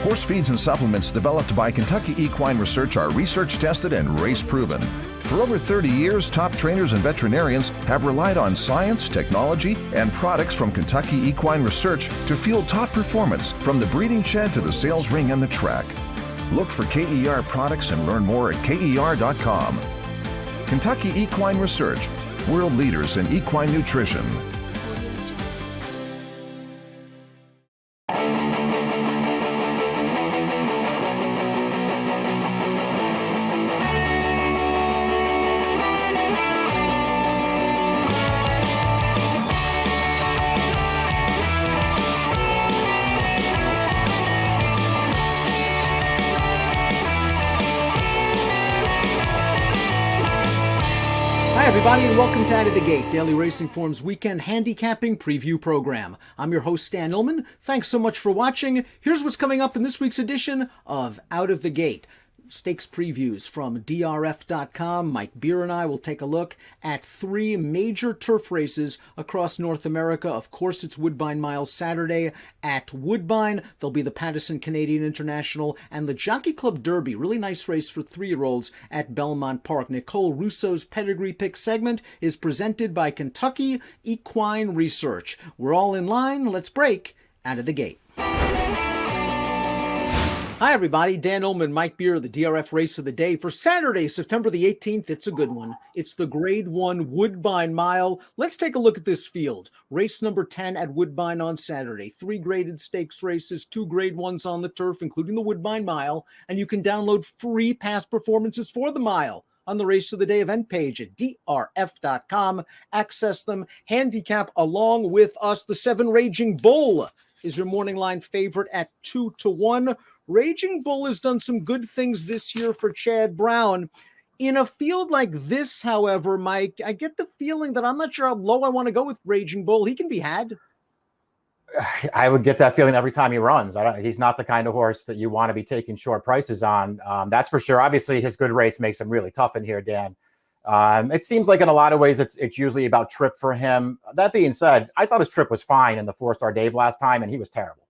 Horse feeds and supplements developed by Kentucky Equine Research are research tested and race proven. For over 30 years, top trainers and veterinarians have relied on science, technology, and products from Kentucky Equine Research to fuel top performance from the breeding shed to the sales ring and the track. Look for KER products and learn more at KER.com. Kentucky Equine Research, world leaders in equine nutrition. Hi everybody and welcome to Out of the Gate, Daily Racing Form's weekend handicapping preview program. I'm your host Stan Illman. Thanks so much for watching. Here's what's coming up in this week's edition of Out of the Gate. Stakes previews from DRF.com. Mike Beer and I will take a look at 3 major turf races across North America. Of course, it's Woodbine Miles Saturday at Woodbine. There'll be the Pattison Canadian International and the Jockey Club Derby. Really nice race for 3-year-olds at Belmont Park. Nicole Russo's Pedigree Pick segment is presented by Kentucky Equine Research. We're all in line. Let's break Out of the Gate. Hi, everybody. Dan Ullman, Mike Beer, the DRF race of the day for Saturday, September the 18th. It's a good one. It's the Grade 1 Woodbine Mile. Let's take a look at this field. Race number 10 at Woodbine on Saturday. 3 graded stakes races, 2 grade 1s on the turf, including the Woodbine Mile. And you can download free past performances for the mile on the Race of the Day event page at DRF.com. Access them, handicap along with us. The 7 Raging Bull is your morning line favorite at 2-1. Raging Bull has done some good things this year for Chad Brown. In a field like this, however, Mike, I get the feeling that I'm not sure how low I want to go with Raging Bull. He can be had. I would get that feeling every time he runs. He's not the kind of horse that you want to be taking short prices on. That's for sure. Obviously, his good race makes him really tough in here, Dan. It seems like in a lot of ways it's usually about trip for him. That being said, I thought his trip was fine in the 4-star Dave last time, and he was terrible.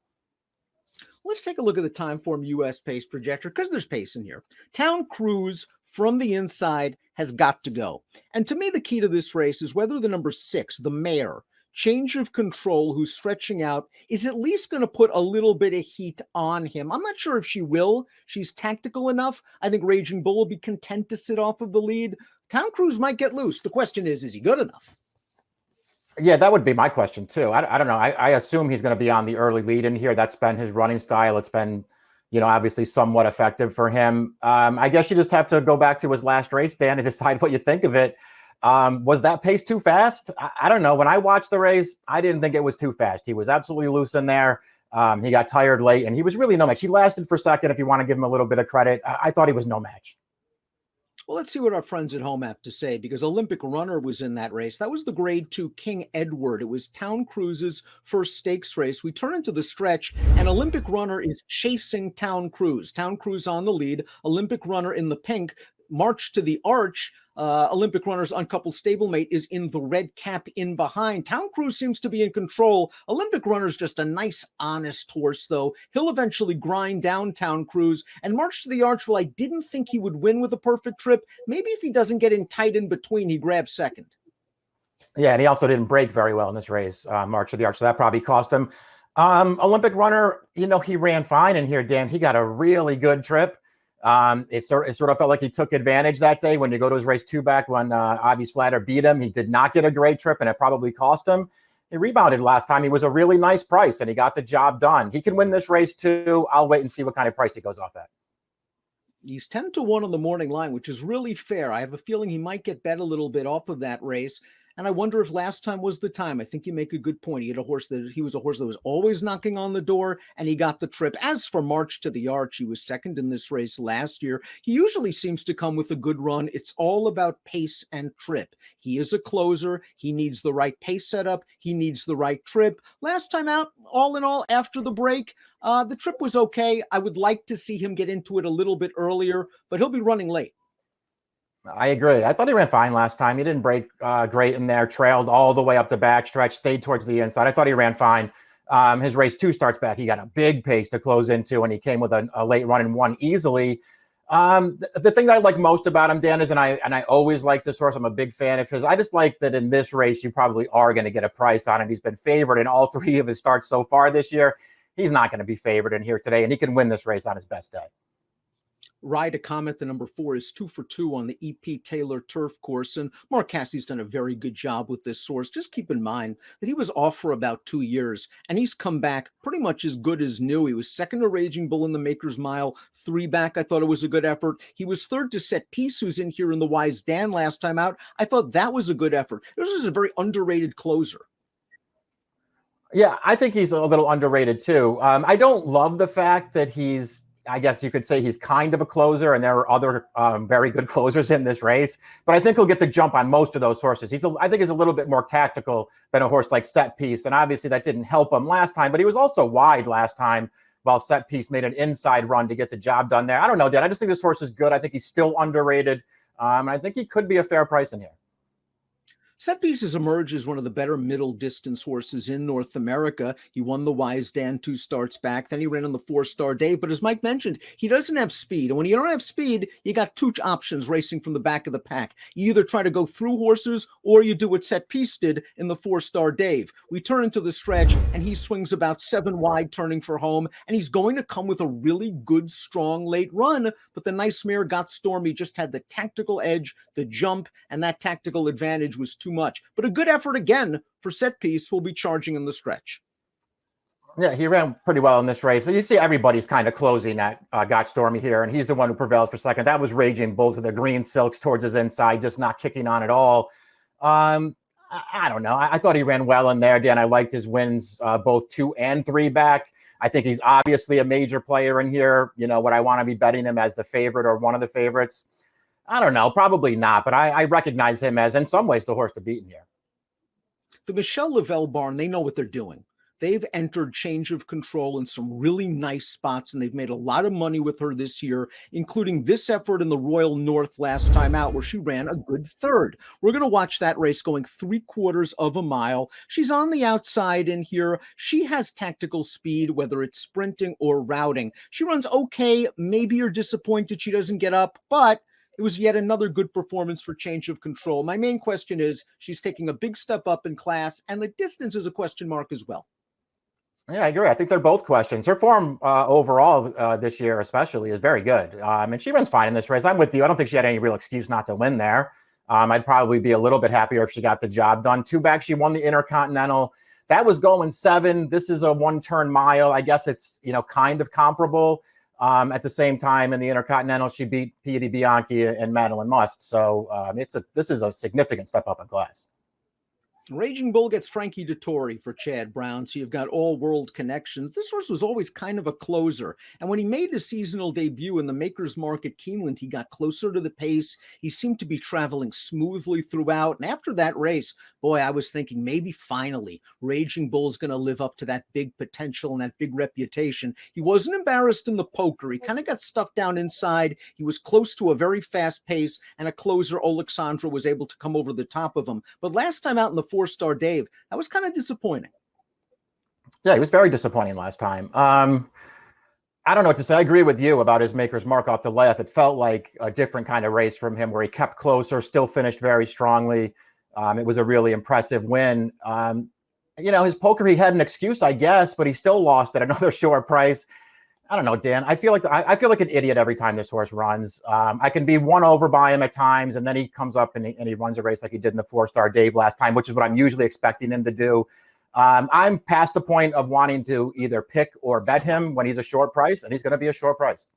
Let's take a look at the Timeform US pace projector because there's pace in here. Town Cruise from the inside has got to go. And to me, the key to this race is whether the number 6, the mare, Change of Control, who's stretching out, is at least going to put a little bit of heat on him. I'm not sure if she will. She's tactical enough. I think Raging Bull will be content to sit off of the lead. Town Cruise might get loose. The question is he good enough? Yeah, that would be my question too. I don't know. I assume he's going to be on the early lead in here. That's been his running style. It's been, obviously somewhat effective for him. I guess you just have to go back to his last race, Dan, and decide what you think of it. Was that pace too fast? I don't know. When I watched the race, I didn't think it was too fast. He was absolutely loose in there. He got tired late, and he was really no match. He lasted for second, if you want to give him a little bit of credit. I thought he was no match. Well, let's see what our friends at home have to say, because Olympic Runner was in that race. That was the Grade 2 King Edward. It was Town Cruise's first stakes race. We turn into the stretch, and Olympic Runner is chasing Town Cruise. Town Cruise on the lead, Olympic Runner in the pink. March to the Arch, Olympic Runner's uncoupled stablemate, is in the red cap in behind. Town Cruise seems to be in control. Olympic Runner's just a nice, honest horse, though. He'll eventually grind down Town Cruise. And March to the Arch, well, I didn't think he would win with a perfect trip. Maybe if he doesn't get in tight in between, he grabs second. Yeah, and he also didn't break very well in this race, March to the Arch, so that probably cost him. Olympic Runner, he ran fine in here, Dan. He got a really good trip. It sort of felt like he took advantage that day. When you go to his race 2 back, when Avi's Flatter beat him, he did not get a great trip, and it probably cost him. He rebounded last time. He was a really nice price, and he got the job done. He can win this race too. I'll wait and see what kind of price he goes off at. He's 10-1 on the morning line, which is really fair. I have a feeling he might get bet a little bit off of that race. And I wonder if last time was the time. I think you make a good point. He was a horse that was always knocking on the door, and he got the trip. As for March to the Arch, he was second in this race last year. He usually seems to come with a good run. It's all about pace and trip. He is a closer. He needs the right pace setup. He needs the right trip. Last time out, all in all, after the break, the trip was okay. I would like to see him get into it a little bit earlier, but he'll be running late. I agree. I thought he ran fine last time. He didn't break great in there, trailed all the way up the backstretch, stayed towards the inside. I thought he ran fine. His race 2 starts back, he got a big pace to close into, and he came with a late run and won easily. The thing that I like most about him, Dan, is, and I always like this horse. I'm a big fan of his. I just like that in this race, you probably are going to get a price on it. He's been favored in all 3 of his starts so far this year. He's not going to be favored in here today, and he can win this race on his best day. Ride a Comet, the number 4, is 2 for 2 on the E.P. Taylor turf course, and Mark Cassie's done a very good job with this horse. Just keep in mind that he was off for about 2 years, and he's come back pretty much as good as new. He was second to Raging Bull in the Maker's Mile, 3 back. I thought it was a good effort. He was third to Set Piece, who's in here in the Wise Dan last time out. I thought that was a good effort. This is a very underrated closer. Yeah, I think he's a little underrated too. I don't love the fact that I guess you could say he's kind of a closer, and there are other very good closers in this race. But I think he'll get the jump on most of those horses. I think he's a little bit more tactical than a horse like Set Piece, and obviously that didn't help him last time. But he was also wide last time, while Set Piece made an inside run to get the job done there. I don't know, Dan. I just think this horse is good. I think he's still underrated. I think he could be a fair price in here. Set Piece has emerged as one of the better middle distance horses in North America. He won the Wise Dan 2 starts back. Then he ran on the 4-star Dave. But as Mike mentioned, he doesn't have speed. And when you don't have speed, you got 2 options racing from the back of the pack. You either try to go through horses, or you do what Set Piece did in the 4-star Dave. We turn into the stretch, and he swings about 7 wide, turning for home. And he's going to come with a really good, strong late run. But the nice mare got Stormy, just had the tactical edge, the jump, and that tactical advantage was too much. But a good effort again for Set Piece, who will be charging in the stretch. Yeah, he ran pretty well in this race. So you see everybody's kind of closing at Got Stormy here, and he's the one who prevails for second. That was Raging Bull to the green silks towards his inside, just not kicking on at all. I don't know. I thought he ran well in there, Dan. I liked his wins, both 2 and 3 back. I think he's obviously a major player in here. You know, would I want to be betting him as the favorite or one of the favorites? I don't know, probably not, but I recognize him as, in some ways, the horse to beat in here. The Michelle Lavelle barn, they know what they're doing. They've entered Change of Control in some really nice spots, and they've made a lot of money with her this year, including this effort in the Royal North last time out, where she ran a good third. We're going to watch that race going 3/4 of a mile. She's on the outside in here. She has tactical speed, whether it's sprinting or routing. She runs okay. Maybe you're disappointed she doesn't get up, but it was yet another good performance for Change of Control. My main question is, she's taking a big step up in class, and the distance is a question mark as well. Yeah, I agree. I think they're both questions. Her form overall this year especially is very good. And she runs fine in this race. I'm with you. I don't think she had any real excuse not to win there. I'd probably be a little bit happier if she got the job done. 2 back, she won the Intercontinental. That was going 7. This is a 1-turn mile. I guess it's, kind of comparable. At the same time, in the Intercontinental, she beat Piedi Bianchi and Madeline Must. So this is a significant step up in class. Raging Bull gets Frankie Dettori for Chad Brown, so you've got all-world connections. This horse was always kind of a closer, and when he made his seasonal debut in the Maker's Mark at Keeneland, he got closer to the pace. He seemed to be traveling smoothly throughout, and after that race, boy, I was thinking maybe finally Raging Bull's going to live up to that big potential and that big reputation. He wasn't embarrassed in the poker. He kind of got stuck down inside. He was close to a very fast pace, and a closer, Alexandra, was able to come over the top of him. But last time out in the 4-star Dave, that was kind of disappointing. Yeah, he was very disappointing last time. I don't know what to say. I agree with you about his Maker's Mark off the left. It felt like a different kind of race from him, where he kept closer, still finished very strongly. It was a really impressive win. His poker, he had an excuse, I guess, but he still lost at another short price. I don't know, Dan. I feel like an idiot every time this horse runs. I can be won over by him at times, and then he comes up and he runs a race like he did in the 4-star Dave last time, which is what I'm usually expecting him to do. I'm past the point of wanting to either pick or bet him when he's a short price, and he's going to be a short price.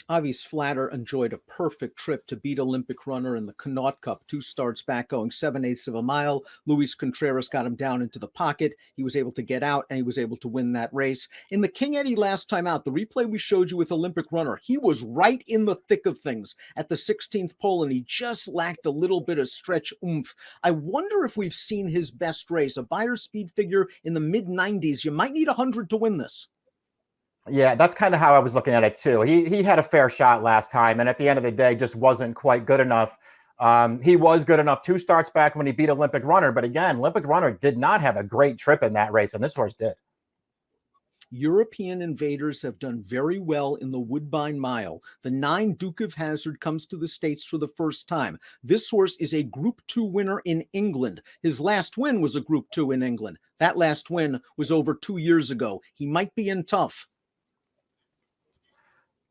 Avi's Flatter enjoyed a perfect trip to beat Olympic runner in the Connaught Cup. 2 starts back, going 7/8 of a mile. Luis Contreras got him down into the pocket. He was able to get out, and he was able to win that race. In the King Eddie last time out, the replay we showed you with Olympic runner, he was right in the thick of things at the 16th pole, and he just lacked a little bit of stretch oomph. I wonder if we've seen his best race. A Beyer speed figure in the mid-90s. You might need 100 to win this. Yeah, that's kind of how I was looking at it too. He had a fair shot last time, and at the end of the day, just wasn't quite good enough. He was good enough 2 starts back when he beat Olympic Runner. But again, Olympic Runner did not have a great trip in that race, and this horse did. European invaders have done very well in the Woodbine Mile. The 9 Duke of Hazzard comes to the States for the first time. This horse is a Group 2 winner in England. His last win was a Group 2 in England. That last win was over 2 years ago. He might be in tough.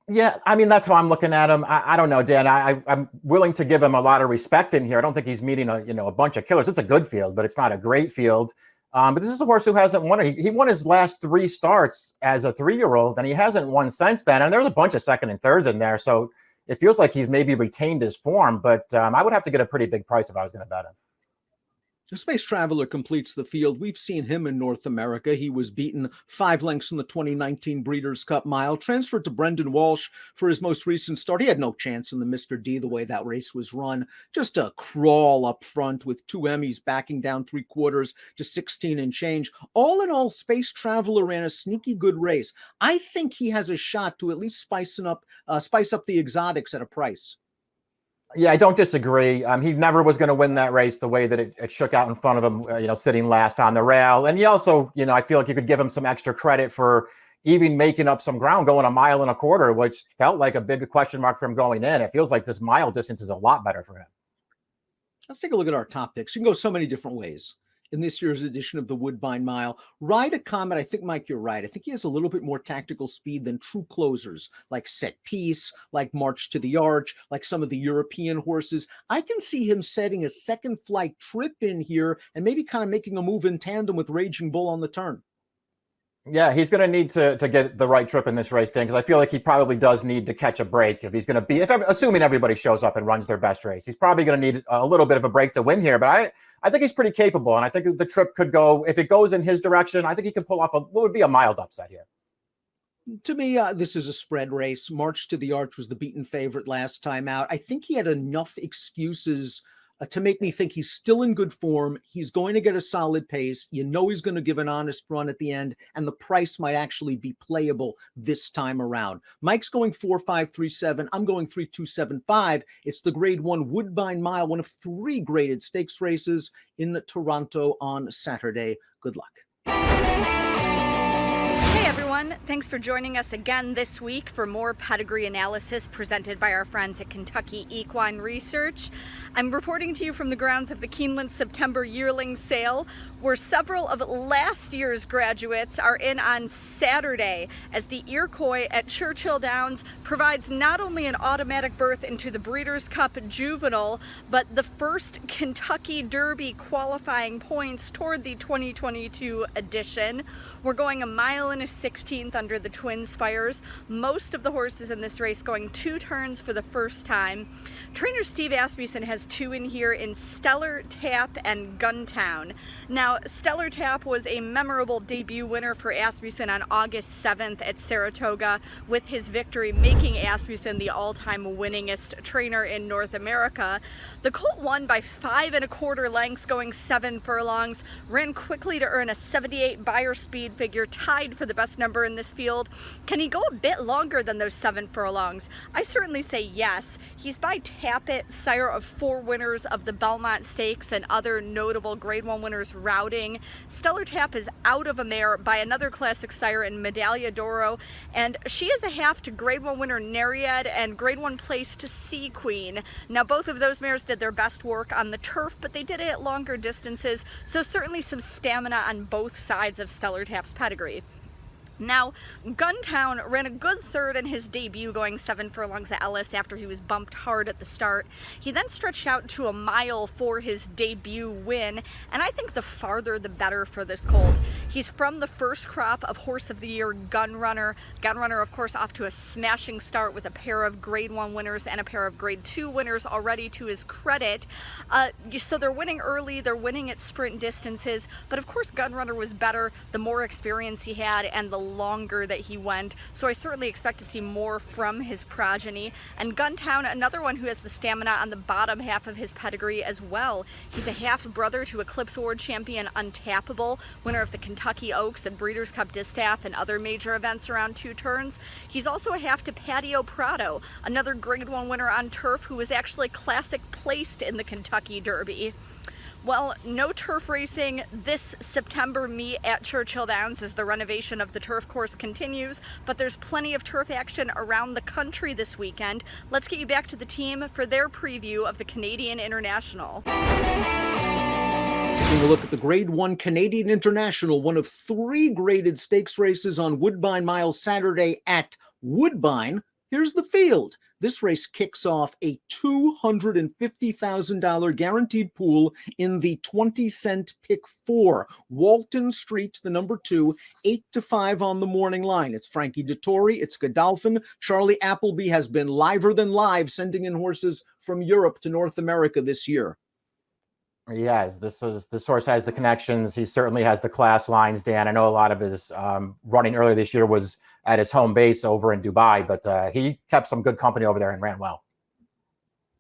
Yeah, I mean, that's how I'm looking at him. I don't know, Dan. I'm willing to give him a lot of respect in here. I don't think he's meeting a bunch of killers. It's a good field, but it's not a great field. But this is a horse who hasn't won. He won his last 3 starts as a 3-year-old, and he hasn't won since then. And there's a bunch of second and thirds in there, so it feels like he's maybe retained his form. But I would have to get a pretty big price if I was going to bet him. The Space Traveler completes the field. We've seen him in North America. He was beaten 5 lengths in the 2019 Breeders' Cup Mile, transferred to Brendan Walsh for his most recent start. He had no chance in the Mr. D the way that race was run. Just a crawl up front with 2 Emmys backing down 3/4 to 16 and change. All in all, Space Traveler ran a sneaky good race. I think he has a shot to at least spice up the exotics at a price. Yeah, I don't disagree. He never was going to win that race the way that it shook out in front of him, sitting last on the rail. And he also, I feel like you could give him some extra credit for even making up some ground, going 1.25 miles, which felt like a big question mark for him going in. It feels like this mile distance is a lot better for him. Let's take a look at our top picks. You can go so many different ways in this year's edition of the Woodbine Mile. Ride a Comet, I think, Mike, you're right. I think he has a little bit more tactical speed than true closers, like Set Piece, like March to the Arch, like some of the European horses. I can see him setting a second flight trip in here and maybe kind of making a move in tandem with Raging Bull on the turn. Yeah, he's going to need to get the right trip in this race, Dan, because I feel like he probably does need to catch a break if he's going to be, assuming everybody shows up and runs their best race. He's probably going to need a little bit of a break to win here, but I think he's pretty capable, and I think the trip could go, if it goes in his direction, I think he can pull off what would be a mild upset here. To me, this is a spread race. March to the Arch was the beaten favorite last time out. I think he had enough excuses to make me think he's still in good form. He's going to get a solid pace. He's going to give an honest run at the end, and the price might actually be playable this time around. Mike's going 4.537. I'm going 3.275. It's the Grade 1 Woodbine Mile, one of 3 graded stakes races in Toronto on Saturday. Good luck. Hey everyone, thanks for joining us again this week for more pedigree analysis presented by our friends at Kentucky Equine Research. I'm reporting to you from the grounds of the Keeneland September yearling sale, where several of last year's graduates are in on Saturday, as the Iroquois at Churchill Downs provides not only an automatic berth into the Breeders' Cup Juvenile, but the first Kentucky Derby qualifying points toward the 2022 edition. We're going 1 1/16 miles under the Twin Spires. Most of the horses in this race going 2 turns for the first time. Trainer Steve Asmussen has 2 in here in Stellar Tap and Guntown. Now, Stellar Tap was a memorable debut winner for Asmussen on August 7th at Saratoga, with his victory making Asmussen the all-time winningest trainer in North America. The colt won by 5 1/4 lengths, going 7 furlongs, ran quickly to earn a 78 Beyer speed figure, tied for the best number in this field. Can he go a bit longer than those 7 furlongs? I certainly say yes. He's by Tappet, sire of 4 winners of the Belmont Stakes and other notable Grade 1 winners routing. Stellar Tap is out of a mare by another classic sire in Medaglia d'Oro, and she is a half to Grade 1 winner Nereid and Grade 1 place to Sea Queen. Now, both of those mares did their best work on the turf, but they did it at longer distances, so certainly some stamina on both sides of Stellar Tap's pedigree. Now, Guntown ran a good third in his debut, going 7 furlongs at Ellis after he was bumped hard at the start. He then stretched out to 1 mile for his debut win, and I think the farther the better for this colt. He's from the first crop of Horse of the Year Gunrunner. Gunrunner, of course, off to a smashing start with a pair of Grade 1 winners and a pair of Grade 2 winners already to his credit. So they're winning early, they're winning at sprint distances, but of course Gunrunner was better the more experience he had and the longer that he went, so I certainly expect to see more from his progeny. And Guntown, another one who has the stamina on the bottom half of his pedigree as well. He's a half brother to Eclipse Award champion Untappable, winner of the Kentucky Kentucky Oaks and Breeders' Cup Distaff and other major events around 2 turns. He's also a half to Patio Prado, another Grade 1 winner on turf who was actually classic placed in the Kentucky Derby. Well, no turf racing this September meet at Churchill Downs as the renovation of the turf course continues, but there's plenty of turf action around the country this weekend. Let's get you back to the team for their preview of the Canadian International. Taking a look at the Grade 1 Canadian International, one of 3 graded stakes races on Woodbine Mile Saturday at Woodbine. Here's the field. This race kicks off a $250,000 guaranteed pool in the 20-cent pick 4. Walton Street, the number 2, 8-5 on the morning line. It's Frankie Dettori, it's Godolphin. Charlie Appleby has been liver than live, sending in horses from Europe to North America this year. He has. This horse has the connections. He certainly has the class lines, Dan. I know a lot of his running earlier this year was at his home base over in Dubai, but he kept some good company over there and ran well.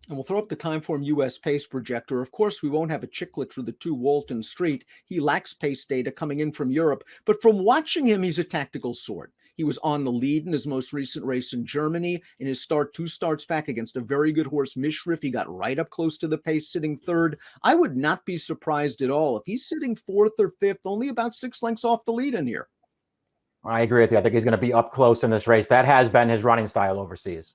And we'll throw up the Timeform US pace projector. Of course, we won't have a chicklet for the 2 Walton Street. He lacks pace data coming in from Europe, but from watching him, he's a tactical sort. He was on the lead in his most recent race in Germany. In his 2 starts back against a very good horse, Mishriff, he got right up close to the pace, sitting 3rd. I would not be surprised at all if he's sitting 4th or 5th, only about 6 lengths off the lead in here. I agree with you. I think he's going to be up close in this race. That has been his running style overseas.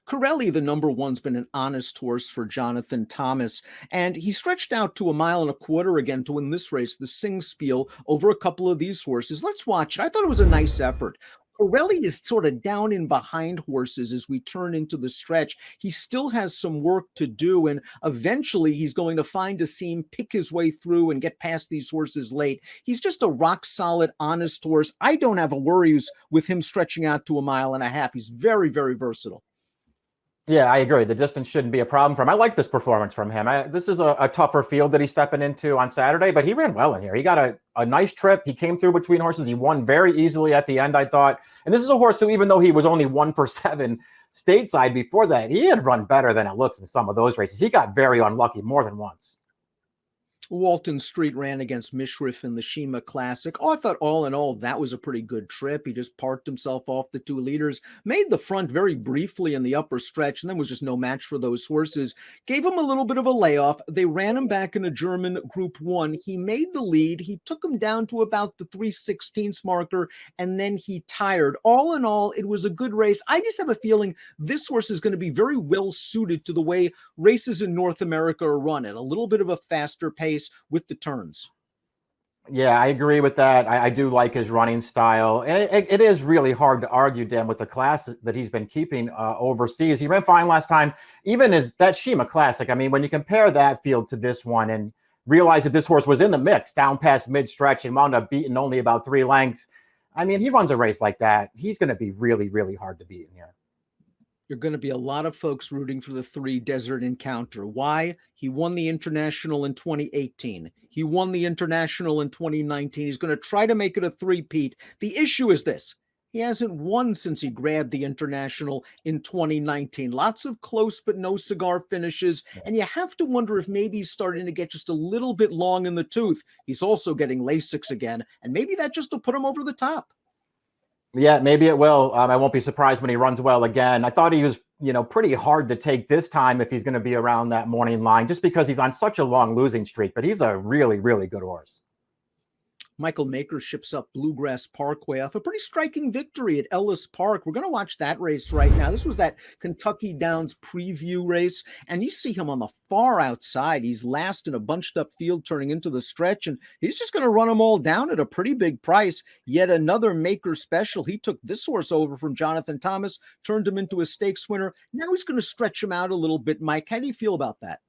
Corelli, the number 1's been an honest horse for Jonathan Thomas, and he stretched out to 1.25 miles again to win this race, the Singspiel, over a couple of these horses. Let's watch it. I thought it was a nice effort. Corelli is sort of down in behind horses as we turn into the stretch. He still has some work to do, and eventually he's going to find a seam, pick his way through, and get past these horses late. He's just a rock-solid, honest horse. I don't have a worries with him stretching out to 1.5 miles. He's very, very versatile. Yeah, I agree. The distance shouldn't be a problem for him. I like this performance from him. This is a tougher field that he's stepping into on Saturday, but he ran well in here. He got a nice trip. He came through between horses. He won very easily at the end, I thought. And this is a horse who, even though he was only 1 for 7 stateside before that, he had run better than it looks in some of those races. He got very unlucky more than once. Walton Street ran against Mishriff in the Shima Classic. Oh, I thought all in all, that was a pretty good trip. He just parked himself off the 2 leaders, made the front very briefly in the upper stretch, and then was just no match for those horses. Gave him a little bit of a layoff. They ran him back in a German Group 1. He made the lead. He took him down to about the 3/16 marker, and then he tired. All in all, it was a good race. I just have a feeling this horse is going to be very well suited to the way races in North America are run at a little bit of a faster pace with the turns. Yeah, I agree with that. I do like his running style. And it is really hard to argue, Dan, with the class that he's been keeping overseas. He ran fine last time, even as that Shima Classic. I mean, when you compare that field to this one and realize that this horse was in the mix down past mid-stretch and wound up beating only about 3 lengths. I mean, he runs a race like that. He's going to be really, really hard to beat in here. You're going to be a lot of folks rooting for the 3 Desert Encounter. Why? He won the International in 2018. He won the International in 2019. He's going to try to make it a three-peat. The issue is this. He hasn't won since he grabbed the International in 2019. Lots of close but no cigar finishes. And you have to wonder if maybe he's starting to get just a little bit long in the tooth. He's also getting Lasix again. And maybe that just will put him over the top. Yeah, maybe it will. I won't be surprised when he runs well again. I thought he was, pretty hard to take this time if he's going to be around that morning line, just because he's on such a long losing streak. But he's a really, really good horse. Michael Maker ships up Bluegrass Parkway off a pretty striking victory at Ellis Park. We're going to watch that race right now. This was that Kentucky Downs preview race, and you see him on the far outside. He's last in a bunched up field turning into the stretch, and he's just going to run them all down at a pretty big price. Yet another Maker special. He took this horse over from Jonathan Thomas, turned him into a stakes winner. Now he's going to stretch him out a little bit. Mike, how do you feel about that?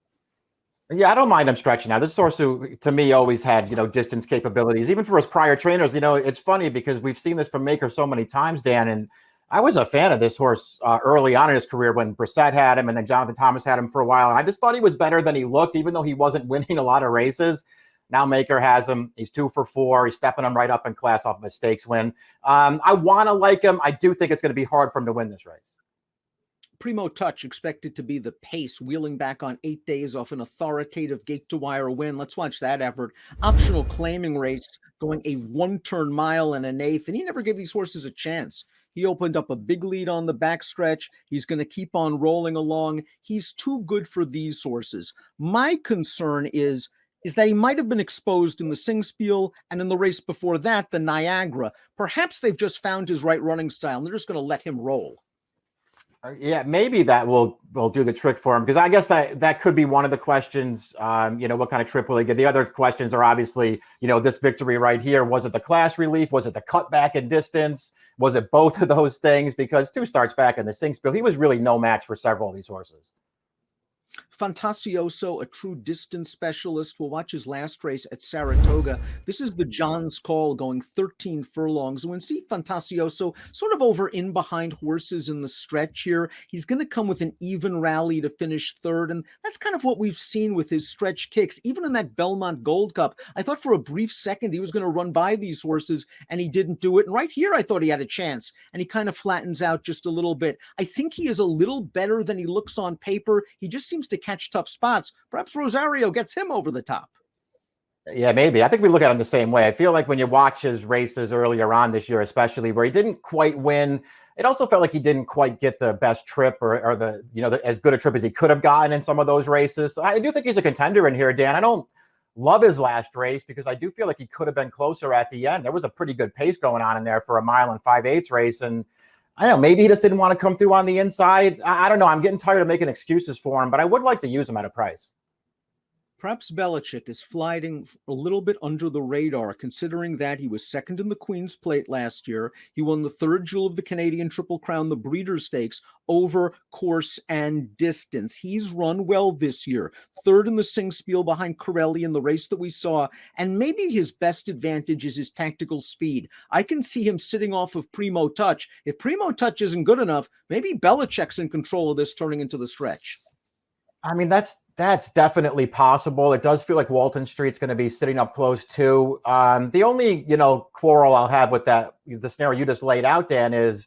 Yeah, I don't mind him stretching now. This horse, who to me always had, distance capabilities, even for his prior trainers. It's funny because we've seen this from Maker so many times, Dan. And I was a fan of this horse early on in his career when Brissett had him and then Jonathan Thomas had him for a while. And I just thought he was better than he looked, even though he wasn't winning a lot of races. Now Maker has him. He's 2 for 4. He's stepping him right up in class off of a stakes win. I want to like him. I do think it's going to be hard for him to win this race. Primo Touch expected to be the pace, wheeling back on 8 days off an authoritative gate-to-wire win. Let's watch that effort. Optional claiming race, going a 1-turn mile and an eighth, and he never gave these horses a chance. He opened up a big lead on the backstretch. He's going to keep on rolling along. He's too good for these horses. My concern is that he might have been exposed in the Singspiel and in the race before that, the Niagara. Perhaps they've just found his right running style, and they're just going to let him roll. Yeah, maybe that will do the trick for him, because I guess that could be one of the questions. What kind of trip will he get? The other questions are obviously, this victory right here. Was it the class relief? Was it the cutback in distance? Was it both of those things? Because 2 starts back in the Singspiel, he was really no match for several of these horses. Fantasioso, a true distance specialist. We'll watch his last race at Saratoga. This is the John's Call, going 13 furlongs. When see Fantasioso sort of over in behind horses in the stretch here, he's going to come with an even rally to finish third, and that's kind of what we've seen with his stretch kicks. Even in that Belmont Gold Cup, I thought for a brief second he was going to run by these horses, and he didn't do it. And right here, I thought he had a chance, and he kind of flattens out just a little bit. I think he is a little better than he looks on paper. He just seems to catch tough spots. Perhaps Rosario gets him over the top. Yeah, maybe. I think we look at him the same way. I feel like when you watch his races earlier on this year, especially where he didn't quite win, it also felt like he didn't quite get the best trip or the as good a trip as he could have gotten in some of those races. So I do think he's a contender in here, Dan. I don't love his last race because I do feel like he could have been closer at the end. There was a pretty good pace going on in there for a 1 5/8 race, and I don't know, maybe he just didn't want to come through on the inside. I don't know. I'm getting tired of making excuses for him, but I would like to use him at a price. Perhaps Belichick is flying a little bit under the radar, considering that he was second in the Queen's Plate last year. He won the 3rd Jewel of the Canadian Triple Crown, the Breeders' Stakes, over course and distance. He's run well this year. 3rd in the Singspiel behind Corelli in the race that we saw. And maybe his best advantage is his tactical speed. I can see him sitting off of Primo Touch. If Primo Touch isn't good enough, maybe Belichick's in control of this turning into the stretch. I mean, that's definitely possible. It does feel like Walton Street's going to be sitting up close too. The only, quarrel I'll have with the scenario you just laid out, Dan, is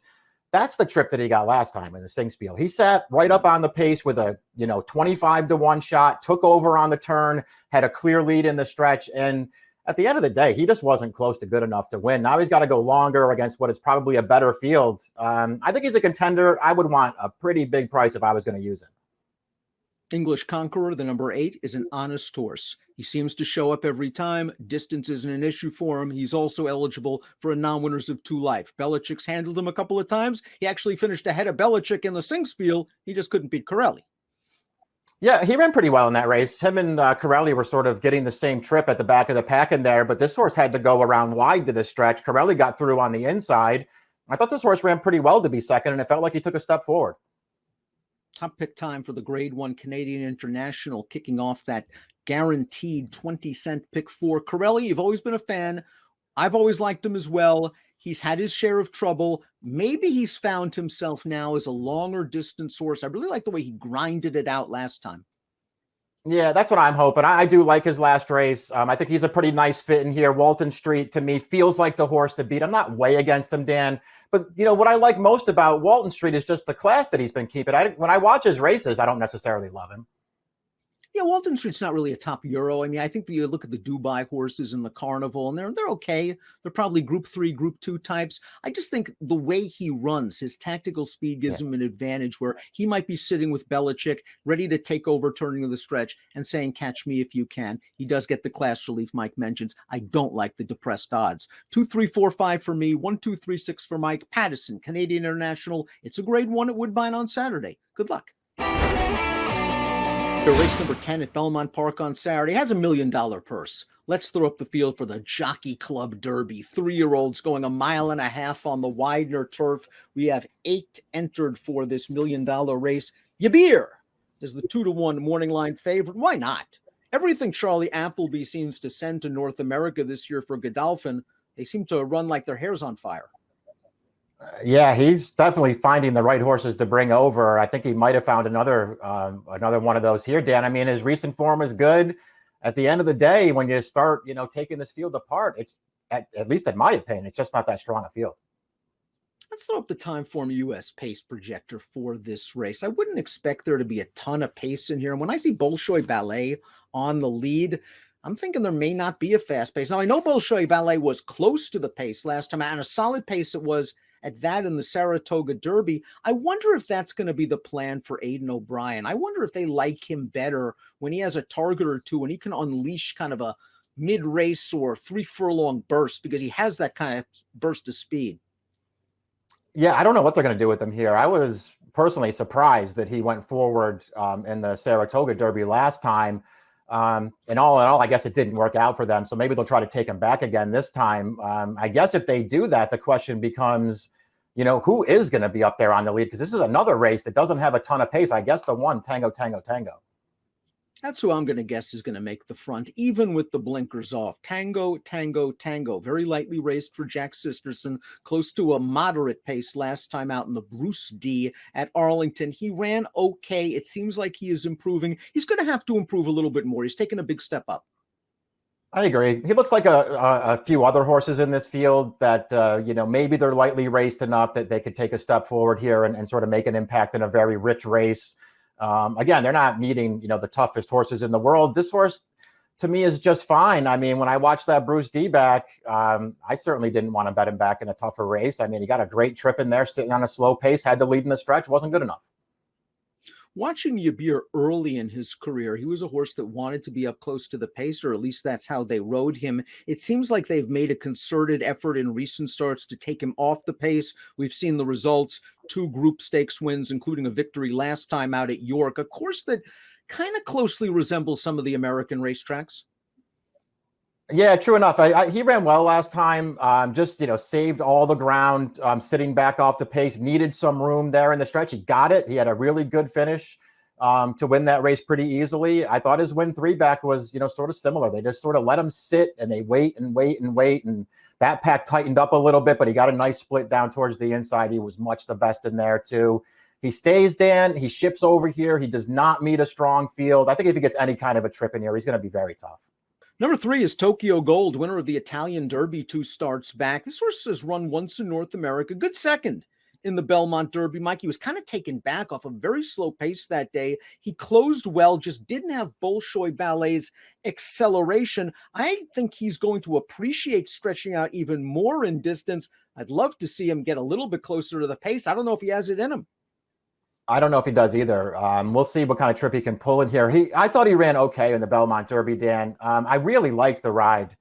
that's the trip that he got last time in the Singspiel. He sat right up on the pace with a, 25-1 shot, took over on the turn, had a clear lead in the stretch. And at the end of the day, he just wasn't close to good enough to win. Now he's got to go longer against what is probably a better field. I think he's a contender. I would want a pretty big price if I was going to use him. English Conqueror, the number 8, is an honest horse. He seems to show up every time. Distance isn't an issue for him. He's also eligible for a non-winners of 2 life. Belichick's handled him a couple of times. He actually finished ahead of Belichick in the Singspiel. He just couldn't beat Corelli. Yeah, he ran pretty well in that race. Him and Corelli were sort of getting the same trip at the back of the pack in there, but this horse had to go around wide to the stretch. Corelli got through on the inside. I thought this horse ran pretty well to be second, and it felt like he took a step forward. Top pick time for the Grade 1 Canadian International, kicking off that guaranteed 20-cent pick 4. Corelli, you've always been a fan. I've always liked him as well. He's had his share of trouble. Maybe he's found himself now as a longer distance horse. I really like the way he grinded it out last time. Yeah, that's what I'm hoping. I do like his last race. I think he's a pretty nice fit in here. Walton Street, to me, feels like the horse to beat. I'm not way against him, Dan. But, what I like most about Walton Street is just the class that he's been keeping. When I watch his races, I don't necessarily love him. Yeah, Walton Street's not really a top Euro. I mean, I think that you look at the Dubai horses in the Carnival, and they're okay. They're probably Group 3, Group 2 types. I just think the way he runs, his tactical speed gives him an advantage where he might be sitting with Belichick, ready to take over, turning to the stretch, and saying, catch me if you can. He does get the class relief Mike mentions. I don't like the depressed odds. 2, 3, 4, 5 for me, 1, 2, 3, 6 for Mike. Pattison, Canadian International. It's a Grade 1 at Woodbine on Saturday. Good luck. Race number 10 at Belmont Park on Saturday has $1 million purse. Let's throw up the field for the Jockey Club Derby. 3-year-olds going 1.5 miles on the Widener turf. We have 8 entered for this $1 million race. Yabir is the 2-1 morning line favorite. Why not? Everything Charlie Appleby seems to send to North America this year for Godolphin, they seem to run like their hair's on fire. Yeah, he's definitely finding the right horses to bring over. I think he might have found another one of those here, Dan. I mean, his recent form is good. At the end of the day, when you start, taking this field apart, it's at least in my opinion, it's just not that strong a field. Let's throw up the Timeform US pace projector for this race. I wouldn't expect there to be a ton of pace in here. And when I see Bolshoi Ballet on the lead, I'm thinking there may not be a fast pace. Now, I know Bolshoi Ballet was close to the pace last time, and a solid pace it was at that in the Saratoga Derby. I wonder if that's going to be the plan for Aidan O'Brien. I wonder if they like him better when he has a target or two and he can unleash kind of a mid-race or 3 furlong burst, because he has that kind of burst of speed. Yeah, I don't know what they're going to do with him here. I was personally surprised that he went forward in the Saratoga Derby last time. And all in all, I guess it didn't work out for them. So maybe they'll try to take him back again this time. I guess if they do that, the question becomes, who is going to be up there on the lead? Because this is another race that doesn't have a ton of pace. I guess the one, Tango, Tango, Tango. That's who I'm going to guess is going to make the front, even with the blinkers off. Tango, Tango, Tango. Very lightly raced for Jack Sisterson, close to a moderate pace last time out in the Bruce D at Arlington. He ran okay. It seems like he is improving. He's going to have to improve a little bit more. He's taken a big step up. I agree. He looks like a few other horses in this field that, maybe they're lightly raced enough that they could take a step forward here and sort of make an impact in a very rich race. Again, they're not meeting, the toughest horses in the world. This horse, to me, is just fine. I mean, when I watched that Bruce D back, I certainly didn't want to bet him back in a tougher race. I mean, he got a great trip in there, sitting on a slow pace, had the lead in the stretch, wasn't good enough. Watching Yabir early in his career, he was a horse that wanted to be up close to the pace, or at least that's how they rode him. It seems like they've made a concerted effort in recent starts to take him off the pace. We've seen the results, 2 group stakes wins, including a victory last time out at York, a course that kind of closely resembles some of the American racetracks. Yeah, true enough. He ran well last time, saved all the ground, sitting back off the pace, needed some room there in the stretch. He got it. He had a really good finish to win that race pretty easily. I thought his win 3 back was, sort of similar. They just sort of let him sit and they wait and wait and wait. And that pack tightened up a little bit, but he got a nice split down towards the inside. He was much the best in there too. He stays, Dan. He ships over here. He does not meet a strong field. I think if he gets any kind of a trip in here, he's going to be very tough. Number 3 is Tokyo Gold, winner of the Italian Derby 2 starts back. This horse has run once in North America, good second in the Belmont Derby. Mike, he was kind of taken back off a very slow pace that day. He closed well, just didn't have Bolshoi Ballet's acceleration. I think he's going to appreciate stretching out even more in distance. I'd love to see him get a little bit closer to the pace. I don't know if he has it in him. I don't know if he does either. We'll see what kind of trip he can pull in here. I thought he ran okay in the Belmont Derby, Dan. I really liked the ride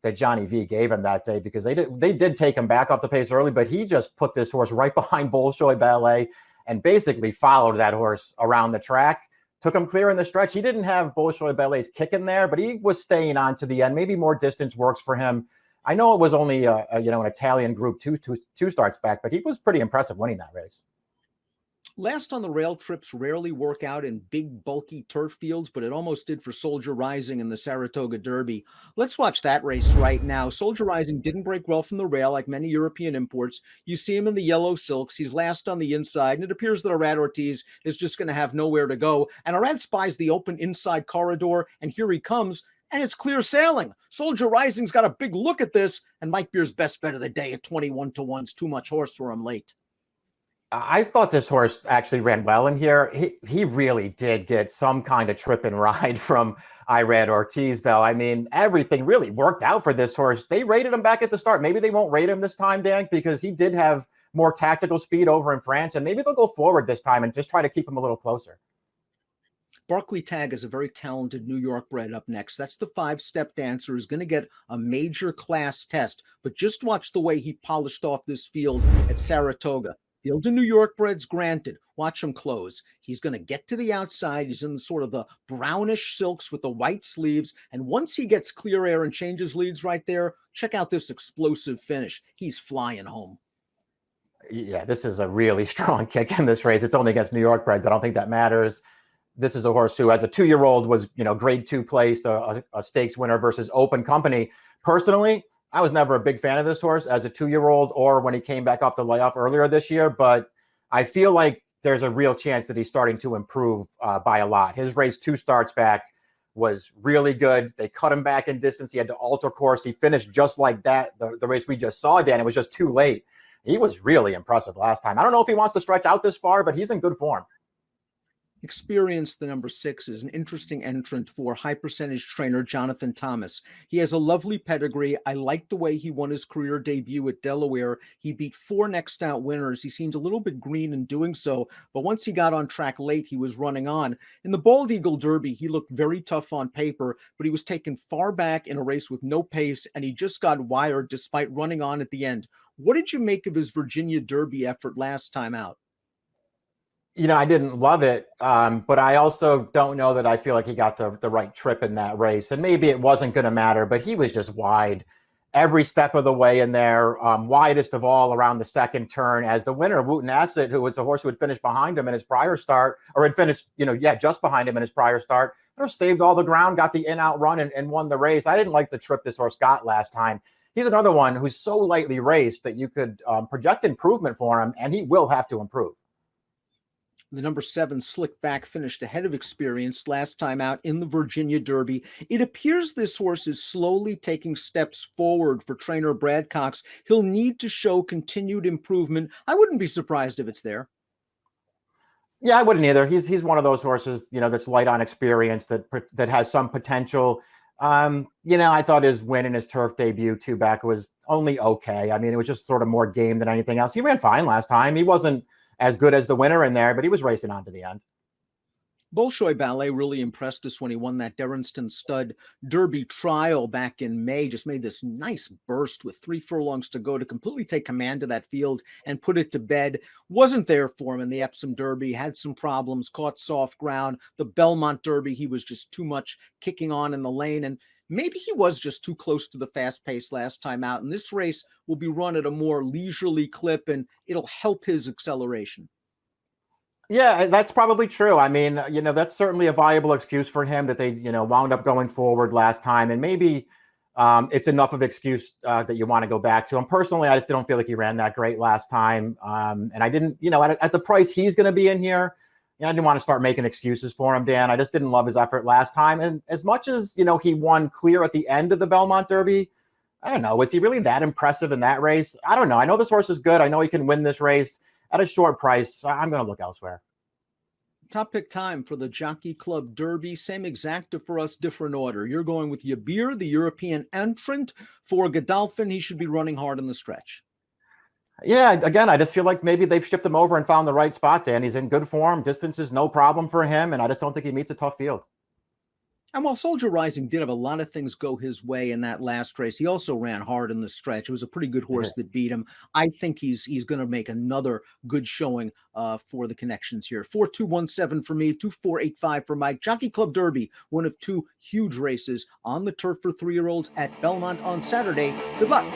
that Johnny V gave him that day, because they did take him back off the pace early, but he just put this horse right behind Bolshoi Ballet and basically followed that horse around the track, took him clear in the stretch. He didn't have Bolshoi Ballet's kick in there, but he was staying on to the end. Maybe more distance works for him. I know it was only an Italian Group 2 starts back, but he was pretty impressive winning that race. Last on the rail trips rarely work out in big, bulky turf fields, but it almost did for Soldier Rising in the Saratoga Derby. Let's watch that race right now. Soldier Rising didn't break well from the rail like many European imports. You see him in the yellow silks. He's last on the inside, and it appears that Arad Ortiz is just going to have nowhere to go. And Arad spies the open inside corridor, and here he comes, and it's clear sailing. Soldier Rising's got a big look at this, and Mike Beer's best bet of the day at 21 to 1's too much horse for him late. I thought this horse actually ran well in here. He really did get some kind of trip and ride from Irad Ortiz, though. I mean, everything really worked out for this horse. They rated him back at the start. Maybe they won't rate him this time, Dan, because he did have more tactical speed over in France, and maybe they'll go forward this time and just try to keep him a little closer. Barclay Tagg is a very talented New York bred up next. That's the 5-step dancer who's going to get a major class test, but just watch the way he polished off this field at Saratoga. Field to New York breds granted. Watch him close. He's going to get to the outside. He's in sort of the brownish silks with the white sleeves. And once he gets clear air and changes leads right there, check out this explosive finish. He's flying home. Yeah, this is a really strong kick in this race. It's only against New York breds, but I don't think that matters. This is a horse who, as a 2-year-old, was, grade 2 placed, a stakes winner versus Open Company. Personally, I was never a big fan of this horse as a 2-year-old or when he came back off the layoff earlier this year, but I feel like there's a real chance that he's starting to improve by a lot. His race 2 starts back was really good. They cut him back in distance. He had to alter course. He finished just like that. The race we just saw, Dan, it was just too late. he was really impressive last time. I don't know if he wants to stretch out this far, but he's in good form. Experience, the number 6, is an interesting entrant for high percentage trainer Jonathan Thomas. He has a lovely pedigree. I like the way he won his career debut at Delaware. He beat 4 next out winners. He seemed a little bit green in doing so, but once he got on track late, he was running on. In the Bald Eagle Derby, he looked very tough on paper, but he was taken far back in a race with no pace, and he just got wired despite running on at the end. What did you make of his Virginia Derby effort last time out? I didn't love it, but I also don't know that I feel like he got the right trip in that race. And maybe it wasn't going to matter, but he was just wide every step of the way in there, widest of all around the second turn, as the winner, Wooten Asset, who was a horse who had finished behind him in his prior start, or had finished, just behind him in his prior start, saved all the ground, got the in-out run, and won the race. I didn't like the trip this horse got last time. He's another one who's so lightly raced that you could project improvement for him, and he will have to improve. The number 7 Slick Back finished ahead of Experience last time out in the Virginia Derby. It appears this horse is slowly taking steps forward for trainer Brad Cox. He'll need to show continued improvement. I wouldn't be surprised if it's there. Yeah, I wouldn't either. He's one of those horses, that's light on experience, that has some potential. I thought his win in his turf debut 2 back was only okay. I mean, it was just sort of more game than anything else. He ran fine last time. He wasn't as good as the winner in there, but he was racing on to the end. Bolshoi Ballet really impressed us when he won that Derriston Stud Derby trial back in May. Just made this nice burst with 3 furlongs to go to completely take command of that field and put it to bed. Wasn't there for him in the Epsom Derby. Had some problems, caught soft ground. The Belmont Derby, he was just too much kicking on in the lane. And maybe he was just too close to the fast pace last time out. And this race will be run at a more leisurely clip, and it'll help his acceleration. Yeah, that's probably true. I mean, that's certainly a viable excuse for him that they, wound up going forward last time. And maybe it's enough of an excuse that you want to go back to him. Personally, I just don't feel like he ran that great last time. And I didn't, at the price he's going to be in here, I didn't want to start making excuses for him, Dan. I just didn't love his effort last time. And as much as, he won clear at the end of the Belmont Derby, I don't know. Was he really that impressive in that race? I don't know. I know this horse is good. I know he can win this race at a short price. I'm going to look elsewhere. Top pick time for the Jockey Club Derby. Same exacta for us, different order. You're going with Yabir, the European entrant. For Godolphin, he should be running hard in the stretch. Yeah, again, I just feel like maybe they've shipped him over and found the right spot, Dan. He's in good form. Distance is no problem for him, and I just don't think he meets a tough field. And while Soldier Rising did have a lot of things go his way in that last race, he also ran hard in the stretch. It was a pretty good horse that beat him. I think he's going to make another good showing for the connections here. 4217 for me, 2485 for Mike. Jockey Club Derby, one of 2 huge races on the turf for 3-year-olds at Belmont on Saturday. Good luck.